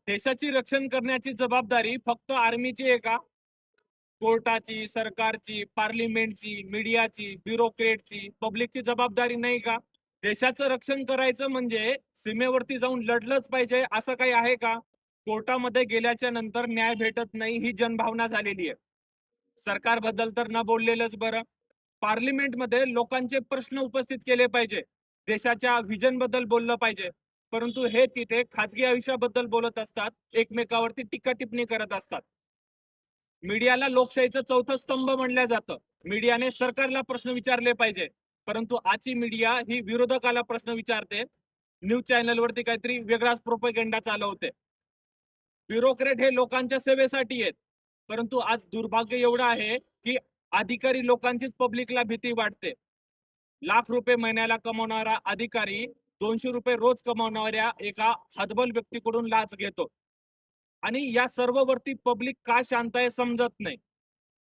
देशाची रक्षण करण्याची जबाबदारी फक्त आर्मीची आहे का? कोर्टाची, सरकारची, पार्लिमेंटची, मीडियाची, ब्युरोक्रेटची, पब्लिकची जबाबदारी नाही का? देशाचं रक्षण करायचं म्हणजे सीमेवरती जाऊन लढलंच पाहिजे असं काही आहे का? कोर्टामध्ये गेल्याच्या नंतर न्याय भेटत नाही ही जनभावना झालेली आहे. सरकारबद्दल तर न बोललेलंच बरं. पार्लिमेंटमध्ये लोकांचे प्रश्न उपस्थित केले पाहिजे. देशाच्या व्हिजन बद्दल बोललं पाहिजे. परंतु हे तिथे खाजगी आयुष्याबद्दल बोलत असतात, एकमेकावरती टीका टिप्पणी करत असतात. मीडियाला लोकशाहीचं चौथं स्तंभ म्हणलं जातं. मीडियाने सरकारला प्रश्न विचारले पाहिजे. परंतु आजची मीडिया ही विरोधकाला प्रश्न विचारते. न्यूज चॅनलवरती काहीतरी वेगळाच प्रोपेगेंडा चालवते. ब्युरोक्रेट हे लोकांच्या सेवेसाठी आहेत. परंतु आज दुर्भाग्य एवढं आहे की अधिकारी लोकांचीच पब्लिकला भीती वाटते. लाख रुपये महिन्याला कमवणारा अधिकारी 200 रुपये रोज कमवणाऱ्या एका हतबल व्यक्तीकडून लाच घेतो. आणि या सर्व वरती पब्लिक का शांत आहे समजत नाही.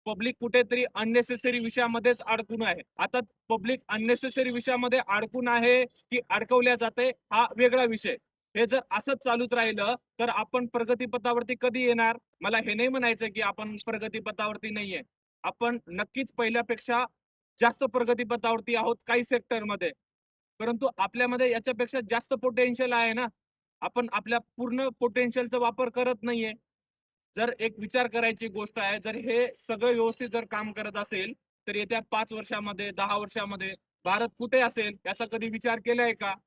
पब्लिक कुठेतरी अननेसेसरी विषयामध्येच अडकून आहे. आता पब्लिक अननेसेसरी विषयामध्ये अडकून आहे की अडकवल्या जाते हा वेगळा विषय. हे जर असंच चालूच राहिलं तर आपण प्रगतीपथावरती कधी येणार? मला हे नाही म्हणायचं की आपण प्रगतीपथावरती नाहीये. आपण नक्कीच पहिल्यापेक्षा जास्त प्रगतीपथावरती आहोत काही सेक्टरमध्ये. परंतु आपल्यामध्ये याच्यापेक्षा जास्त पोटेन्शियल आहे ना. आपण आपल्या पूर्ण पोटेन्शियलचा वापर करत नाहीये. जर एक विचार करायची गोष्ट आहे, जर हे सगळं व्यवस्थित जर काम करत असेल, तर येत्या 5 वर्षामध्ये, 10 वर्षामध्ये भारत कुठे असेल याचा कधी विचार केलाय का?